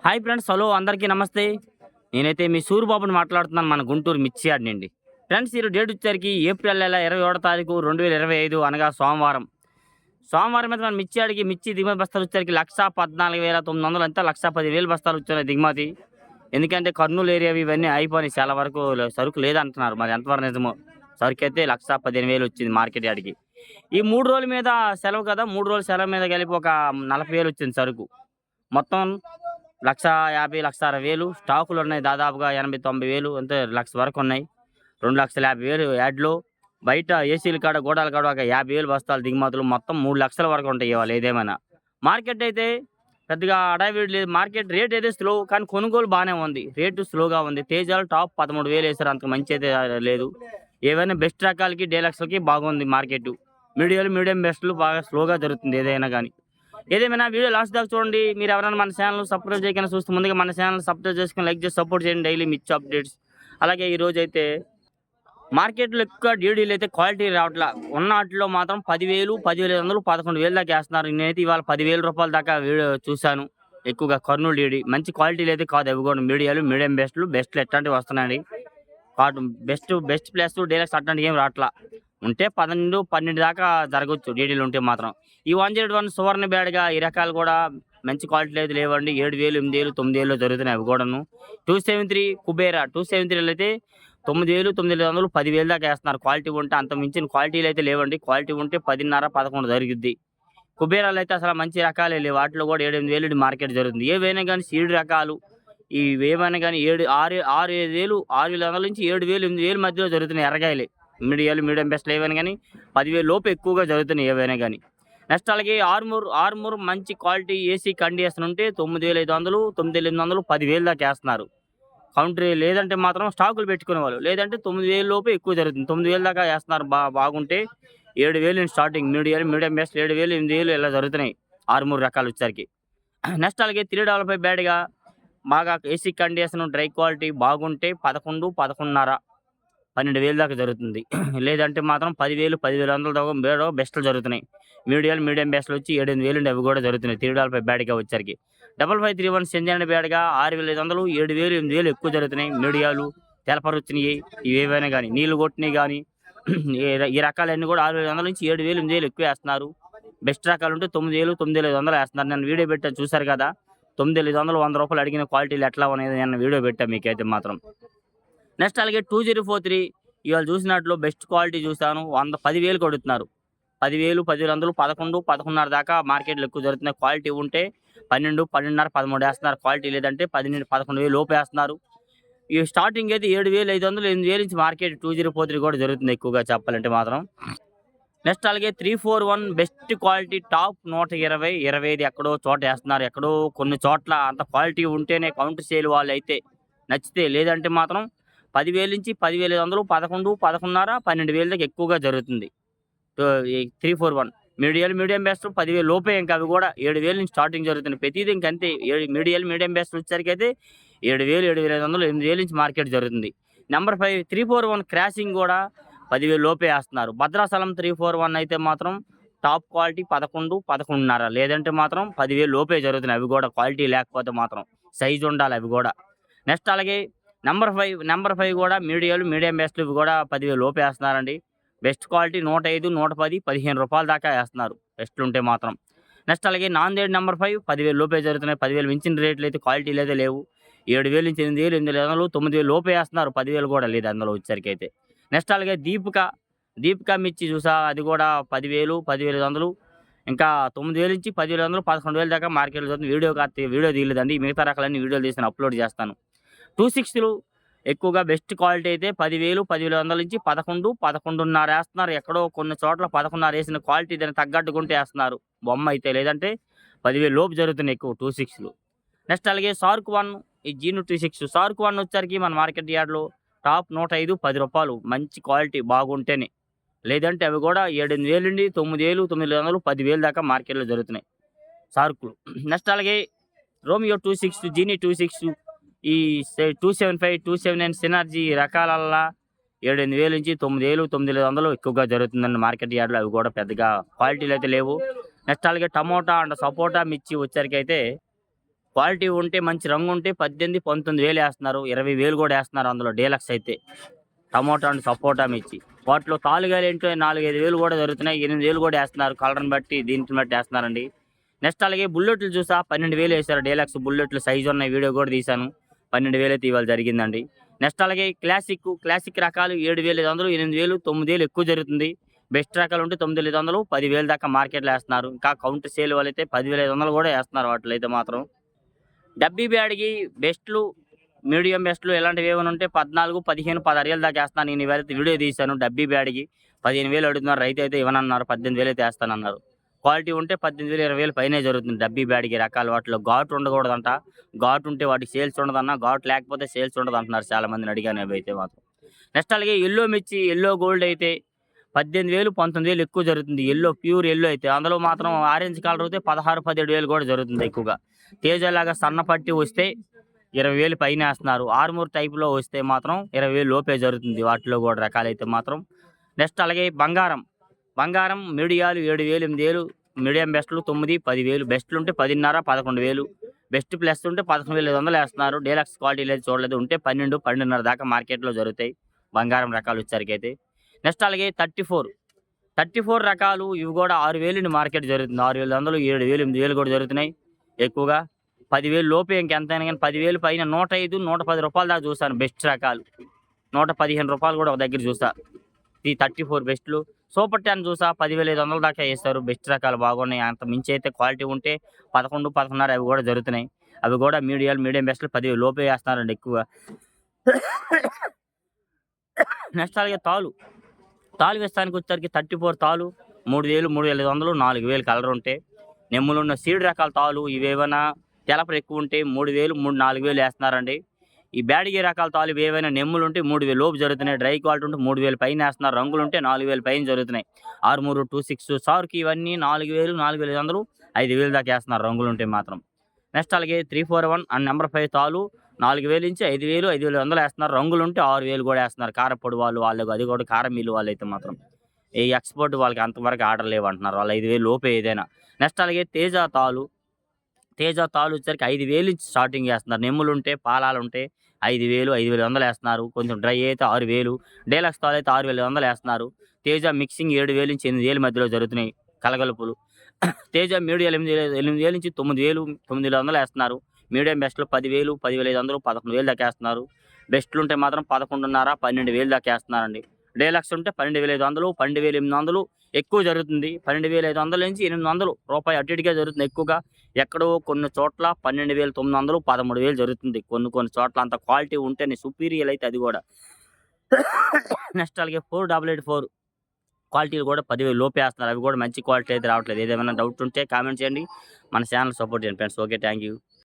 Hi friends, hello అందరికీ నమస్తే. నేనైతే మీ సూరిబాబుని మాట్లాడుతున్నాను, మన గుంటూరు మిర్చి యార్డ్ నుండి. ఫ్రెండ్స్, ఈరోజు డేట్ వచ్చేసరికి ఏప్రిల్ నెల 27వ తారీఖు 2025 అనగా సోమవారం. సోమవారం మీద మన మిర్చి యార్డ్‌కి మిర్చి దిగుమతి బస్తాలు వచ్చేసరికి 1,14,900 అంతా 1,10,000 బస్తాలు వచ్చినాయి దిగుమతి. ఎందుకంటే కర్నూలు ఏరియా ఇవన్నీ అయిపోయినాయి, చాలా వరకు సరుకు లేదంటున్నారు. మరి ఎంతవరకు నిజమో. సరుకైతే 1,15,000 వచ్చింది మార్కెట్ యార్డ్‌కి. ఈ 3 రోజుల మీద సెలవు కదా, 3 రోజుల సెలవు మీద కలిపి ఒక 40,000 వచ్చింది సరుకు. మొత్తం 1,50,000, 1,60,000 స్టాకులున్నాయి. దాదాపుగా 80,000, 90,000 అంతే, 1,00,000 వరకు ఉన్నాయి. 2,50,000 యాడ్‌లో. బయట ఏసీల కాడ, గూడాల కాడ ఒక 50,000 బస్తాలు దిగుమతులు. మొత్తం 3,00,000 వరకు ఉంటాయి ఇవాళ ఏదేమైనా. మార్కెట్ అయితే పెద్దగా హడావిడి లేదు. మార్కెట్ రేట్ అయితే స్లో, కానీ కొనుగోలు బానే ఉంది. రేటు స్లోగా ఉంది. తేజాలు టాప్ 13,000 ఏసారు. అంతకు మంచి అయితే లేదు. ఏవైనా బెస్ట్ రకాలకి, డీలక్స్‌లకి బాగుంది మార్కెటు. మీడియం బెస్ట్‌లు బాగా స్లోగా జరుగుతుంది ఏదైనా గానీ. ఏదేమైనా వీడియో లాస్ట్ దాకా చూడండి. మీరు ఎవరైనా మన ఛానల్ సబ్స్క్రైబ్ చేయకుండా చూస్తే ముందుగా మన ఛానల్ సబ్స్క్రైబ్ చేసుకొని లైక్ చేసి సపోర్ట్ చేయండి. డైలీ మిర్చి అప్డేట్స్. అలాగే ఈరోజైతే మార్కెట్‌లో ఎక్కువ డీడీలు అయితే క్వాలిటీ రావట్లా. ఉన్న ఆటిలో మాత్రం 10,000, 10,500, 11,000 దాకా ఏస్తున్నారు. నేనైతే ఇవాళ రూ. 10,000 దాకా వీడియో చూశాను. ఎక్కువగా కర్నూలు డీడీ. మంచి క్వాలిటీలు అయితే కాదు అవి కూడా. మీడియం బెస్ట్‌లు ఎట్లాంటివి వస్తున్నాయండి. బెస్ట్ ప్లస్ డీలక్స్ అట్లాంటివి ఏం రావట్లా. ఉంటే 11, 12 దాకా జరగొచ్చు డీడీలు ఉంటే మాత్రం. ఈ 101 సువర్ణ బ్యాడ్‌గా ఈ రకాలు కూడా మంచి క్వాలిటీలు అయితే లేవండి. 7,000, 8,000, 9,000 జరుగుతున్నాయి అవి కూడాను. 273 కుబేరా 273 అయితే 9,000, 9,500, 10,000 దాకా ఏస్తున్నారు. క్వాలిటీ ఉంటే, అంత మించిన క్వాలిటీలు అయితే లేవండి. క్వాలిటీ ఉంటే 10,500, 11 జరుగుద్ది. కుబేరాలు అయితే అసలు మంచి రకాలే లేవు. వాటిలో కూడా 7, 8,000 మార్కెట్ జరుగుతుంది. ఏవైనా కానీ సీడ్ రకాలు ఇవేమైనా కానీ 6,000, 6,500 నుంచి 7,000, 8,000 మధ్యలో జరుగుతున్నాయి ఎర్రగాయలే. మీడియం బెస్ట్‌లు ఏవైనా గానీ 10,000 లోపు ఎక్కువగా జరుగుతున్నాయి ఏవైనా గానీ. నెక్స్ట్ అలాగే ఆర్మూర్ మంచి క్వాలిటీ ఏసీ కండిషన్ ఉంటే 9,500, 9,800, 10,000 దాకా ఏస్తున్నారు. కౌంటరీ లేదంటే మాత్రం స్టాకులు పెట్టుకునేవాళ్ళు. లేదంటే 9,000 లోపే ఎక్కువ జరుగుతుంది. 9,000 దాకా ఏస్తున్నారు బాగుంటే. 7,000 నుంచి స్టార్టింగ్. మీడియం బెస్ట్ 7,000, 8,000 ఇలా జరుగుతున్నాయి ఆర్మూర్ రకాలు వచ్చేసరికి. నెక్స్ట్ అలాగే 375 బ్యాడ్‌గా బాగా ఏసీ కండిషన్ డ్రై క్వాలిటీ బాగుంటే 11, 11.5, 12,000 దాకా జరుగుతుంది. లేదంటే మాత్రం 10,000, 10,500 దాకా బెస్ట్‌లు జరుగుతున్నాయి. మీడియం బెస్ట్‌లు వచ్చి 7, 8,000 అవి కూడా జరుగుతున్నాయి 375 బ్యాడ్‌గా వచ్చేసరికి. 5531 సెంజెండ్ బ్యాడ్‌గా 6,500, 7,000, 8,000 ఎక్కువ జరుగుతున్నాయి. మీడియాలు తెలపరొచ్చినయి ఇవేవైనా గానీ, నీళ్లు కొట్టినయి గానీ ఈ రకాలన్నీ కూడా 6,500 నుంచి 7,000, 8,000 ఎక్కువ ఏస్తున్నారు. బెస్ట్ రకాలుంటే 9,000, 9,500 ఏస్తున్నారు. నేను వీడియో పెట్టాను చూసారు కదా. 9,500, ₹100 అడిగిన క్వాలిటీలు ఎట్లా ఉన్నాయి నేను వీడియో పెట్టా మీకైతే మాత్రం. నెక్స్ట్ అలాగే 2043 ఇవాళ చూసినట్లు బెస్ట్ క్వాలిటీ చూసాను. 10,000 కొడుతున్నారు. 10,000, 10,500, 11, 11.5 దాకా మార్కెట్‌లో ఎక్కువ జరుగుతున్నాయి. క్వాలిటీ ఉంటే 12, 12.5, 13 ఏస్తున్నారు. క్వాలిటీ లేదంటే 10,000 లోపు ఏస్తున్నారు. ఈ స్టార్టింగ్ అయితే 7,500, 8,000 నుంచి మార్కెట్ 2043 కూడా జరుగుతుంది ఎక్కువగా చెప్పాలంటే మాత్రం. నెక్స్ట్ అలాగే 341 బెస్ట్ క్వాలిటీ టాప్ 120, 25 ఎక్కడో చోట ఏస్తున్నారు. ఎక్కడో కొన్ని చోట్ల అంత క్వాలిటీ ఉంటేనే కౌంటర్ సేల్ వాళ్ళైతే నచ్చితే, లేదంటే మాత్రం 10,000 నుంచి 10,500, 11, 11.5, 12,000 దాకా ఎక్కువగా జరుగుతుంది. ఈ 341 మీడియం బెస్ట్ 10,000 లోపే. ఇంకా అవి కూడా 7,000 నుంచి స్టార్టింగ్ జరుగుతున్నాయి. ప్రతిదీ ఇంకంతే. మీడియం బెస్ట్ వచ్చేసరికైతే 7,000, 7,500, 8,000 నుంచి మార్కెట్ జరుగుతుంది. నెంబర్ 5 341 క్రాసింగ్ కూడా 10,000 లోపే ఏస్తున్నారు. భద్రాచలం 341 అయితే మాత్రం టాప్ క్వాలిటీ 11, 11.5, లేదంటే మాత్రం 10,000 లోపే జరుగుతున్నాయి. అవి కూడా క్వాలిటీ లేకపోతే మాత్రం సైజ్ ఉండాలి అవి కూడా. నెక్స్ట్ అలాగే నెంబర్ 5 కూడా మీడియం బెస్ట్‌లు ఇవి కూడా 10,000 లోపే ఏస్తున్నారండి. బెస్ట్ క్వాలిటీ 105, 110, ₹15 దాకా ఏస్తున్నారు బెస్ట్‌లుంటే మాత్రం. నెక్స్ట్ అలాగే నాందేడ్ నెంబర్ 5 10,000 లోపే జరుగుతున్నాయి. 10,000 మించిన రేట్లయితే క్వాలిటీలు అయితే లేవు. 7,000 నుంచి 8,000, 8,500, 9,000 లోపే ఏస్తున్నారు. 10,000 కూడా లేదు అందులో వచ్చేసరికైతే. నెక్స్ట్ అలాగే దీపిక మిర్చి చూసా, అది కూడా 10,000, 10,500, ఇంకా 9,000 నుంచి 10,500, 11,000 దాకా మార్కెట్‌లో జరుగుతుంది. వీడియో తీయలేదండి. మిగతా రకాలన్నీ వీడియోలు తీసి అప్లోడ్ చేస్తాను. 260లు ఎక్కువగా బెస్ట్ క్వాలిటీ అయితే 10,000, 10,500 నుంచి 11, 11.5 ఏస్తున్నారు. ఎక్కడో కొన్ని చోట్ల 11.5 ఏసిన క్వాలిటీ దానికి తగ్గట్టుకుంటే ఏస్తున్నారు బొమ్మ అయితే. లేదంటే 10,000 లోపు జరుగుతున్నాయి ఎక్కువ 260లు. నెక్స్ట్ అలాగే షార్క్ 1 ఈ జీను 26 షార్క్ 1 వచ్చేసరికి మన మార్కెట్ యార్డ్‌లో టాప్ 105, ₹10 మంచి క్వాలిటీ బాగుంటేనే. లేదంటే అవి కూడా 7, 8,000 నుండి 9,000, 9,500, 10,000 దాకా మార్కెట్‌లో జరుగుతున్నాయి షార్కులు. నెక్స్ట్ అలాగే రోమియో 26, జీనీ 26, ఈ 275, 279 సినర్జీ రకాలల్లా 7, 8,000 నుంచి 9,000, 9,500 ఎక్కువగా జరుగుతుందండి మార్కెట్ యార్డ్‌లో. అవి కూడా పెద్దగా క్వాలిటీలు అయితే లేవు. నెక్స్ట్ అలాగే టమోటా అండ్ సపోటా మిర్చి వచ్చేసరికైతే క్వాలిటీ ఉంటే మంచి రంగు ఉంటే 18, 19,000 వేస్తున్నారు. 20,000 కూడా వేస్తున్నారు అందులో డీలక్స్ అయితే. టమోటా అండ్ సపోటా మిర్చి. వాటిలో తాలుగాయలు ఏంటో 4, 5,000 కూడా దొరుకుతున్నాయి. 8,000 కూడా వేస్తున్నారు. కలర్‌ని బట్టి దీనిని బట్టి వేస్తున్నారండి. నెక్స్ట్ అలాగే బుల్లెట్లు చూసా 12,000 వేశారు. డీలక్స్ బుల్లెట్లు సైజు ఉన్నాయి. వీడియో కూడా తీశాను. 12,000 అయితే ఇవాళ జరిగిందండి. నెక్స్ట్ అలాగే క్లాసిక్ రకాలు 7,500, 8,000, 9,000 ఎక్కువ జరుగుతుంది. బెస్ట్ రకాలు ఉంటే 9,500, 10,000 దాకా మార్కెట్‌లో వేస్తున్నారు. ఇంకా కౌంటర్ సేల్ వాళ్ళైతే 10,500 కూడా వేస్తున్నారు వాటిలో అయితే మాత్రం. డబ్బీ బ్యాడ్‌కి బెస్ట్‌లు, మీడియం బెస్ట్‌లు ఇలాంటివి ఏమైనా ఉంటే 14, 15, 16,000 దాకా వేస్తున్నాను. నేను ఇవాళ వీడియో తీశాను. డబ్బీ బ్యాడ్‌కి 15,000 అడుగుతున్నారు. రైతు అయితే ఇవ్వనన్నారు. 18,000 అయితే వేస్తానన్నారు. క్వాలిటీ ఉంటే 18,000, 20,000 పైనే జరుగుతుంది డబ్బీ బ్యాడ్‌కి రకాలు. వాటిలో ఘాటు ఉండకూడదంట. ఘాటు ఉంటే వాటికి సేల్స్ ఉండదన్న. ఘాటు లేకపోతే సేల్స్ ఉండదంటున్నారు చాలా మందిని అడిగాను అవైతే మాత్రం. నెక్స్ట్ అలాగే యెల్లో మిర్చి, యెల్లో గోల్డ్ అయితే 18,000, 19,000 ఎక్కువ జరుగుతుంది. ప్యూర్ యెల్లో అయితే. అందులో మాత్రం ఆరెంజ్ కలర్ అయితే 16, 17,000 కూడా జరుగుతుంది ఎక్కువగా. తేజలాగా సన్నపట్టి వస్తే 20,000 పైన వేస్తున్నారు. ఆర్మూర్ టైప్‌లో వస్తే మాత్రం 20,000 లోపే జరుగుతుంది. వాటిలో కూడా రకాలైతే మాత్రం. నెక్స్ట్ అలాగే బంగారం మీడియాలు 7,000, 8,000, మీడియం బెస్ట్‌లు 9, 10,000, బెస్ట్‌లు ఉంటే 10,500, 11,000, బెస్ట్ ప్లస్ ఉంటే 11,500 వేస్తున్నారు. డీలక్స్ క్వాలిటీలు అయితే చూడలేదు. ఉంటే 12, 12,500 దాకా మార్కెట్‌లో జరుగుతాయి బంగారం రకాలు వచ్చేసరికైతే. నెక్స్ట్ అలాగే 34 రకాలు ఇవి కూడా 6,000 మార్కెట్ జరుగుతుంది. 6,500, 7,000, 8,000 కూడా జరుగుతున్నాయి ఎక్కువగా. 10,000 లోపే ఇంకెంతైనా కానీ 10,000 పైన 105, 110 రూపాయల దాకా చూసాను బెస్ట్ రకాలు. 115 రూపాయలు కూడా ఒక దగ్గర చూసా. ఈ 34 బెస్ట్‌లు. సూపర్ 10 చూసా 10,500 దాకా వేస్తారు. బెస్ట్ రకాలు బాగున్నాయి. అంత మించి అయితే క్వాలిటీ ఉంటే 11, 11.5 అవి కూడా జరుగుతున్నాయి. అవి కూడా మీడియం బెస్ట్‌లు 10,000 లోపే వేస్తున్నారండి ఎక్కువగా. నెక్స్ట్ అలాగే తాలు వేస్తానికి వచ్చేసరికి 34 తాలు 3,000, 3,500, 4,000 కలర్ ఉంటే. నెమ్ములున్న సీడ్ రకాల తాలు ఇవేమైనా తెలపలు ఎక్కువ ఉంటే 3,000, 4,000 వేస్తున్నారండి. ఈ బ్యాడిగి రకాల తాలు ఏవైనా నెమ్ములు ఉంటే 3,000 లోపు జరుగుతున్నాయి. డ్రై క్వాలిటీ ఉంటే 3,000 పైన వేస్తున్నారు. రంగులు ఉంటే 4,000 పైన జరుగుతున్నాయి. ఆర్మూరు 26 సార్కి ఇవన్నీ 4,000, 4,500, 5,000 దాకా వేస్తున్నారు రంగులు ఉంటే మాత్రం. నెక్స్ట్ అలాగే 341 అండ్ నెంబర్ 5 తాలు 4,000 నుంచి 5,000, 5,500 వేస్తున్నారు. రంగులు ఉంటే 6,000 కూడా వేస్తున్నారు. కారపొడి వాళ్ళకు అది కూడా కారం మిల్లు వాళ్ళైతే మాత్రం. ఈ ఎక్స్‌పోర్ట్ వాళ్ళకి అంతవరకు ఆర్డర్ లేవంటున్నారు. వాళ్ళు 5,000 లోపే ఏదైనా. నెక్స్ట్ అలాగే తేజ తాలు వచ్చేసరికి 5,000 నుంచి స్టార్టింగ్ చేస్తున్నారు. నెమ్ములుంటే పాలాలుంటే 5,000, 5,500 వేస్తున్నారు. కొంచెం డ్రై అయితే 6,000, డీలక్స్ తాలు అయితే 6,500 వేస్తున్నారు. తేజ మిక్సింగ్ 7,000 నుంచి 8,000 మధ్యలో జరుగుతున్నాయి కలగలుపులు. తేజ మీడియం 8,000 నుంచి 9,000, 9,500 వేస్తున్నారు. మీడియం బెస్ట్‌లు 10,000, 10,500, 11,000 దాకా వేస్తున్నారు. బెస్ట్‌లు ఉంటే మాత్రం 11.5, 12,000 దాకా వేస్తున్నారండి. డీలక్స్ ఉంటే 12,500, 12,800 ఎక్కువ జరుగుతుంది. 12,500 నుంచి 800 రూపాయి అటు ఇటుగా జరుగుతుంది ఎక్కువగా. ఎక్కడో కొన్ని చోట్ల 12,900, 13,000 జరుగుతుంది. కొన్ని చోట్ల అంత క్వాలిటీ ఉంటేనే సుపీరియర్ అయితే అది కూడా. నెక్స్ట్ అలాగే 4884 క్వాలిటీలు కూడా 10,000 లోపే వేస్తున్నారు. అవి కూడా మంచి క్వాలిటీ అయితే రావట్లేదు. ఏదేమైనా డౌట్ ఉంటే కామెంట్ చేయండి. మన ఛానల్ సపోర్ట్ చేయండి ఫ్రెండ్స్. Okay, thank you.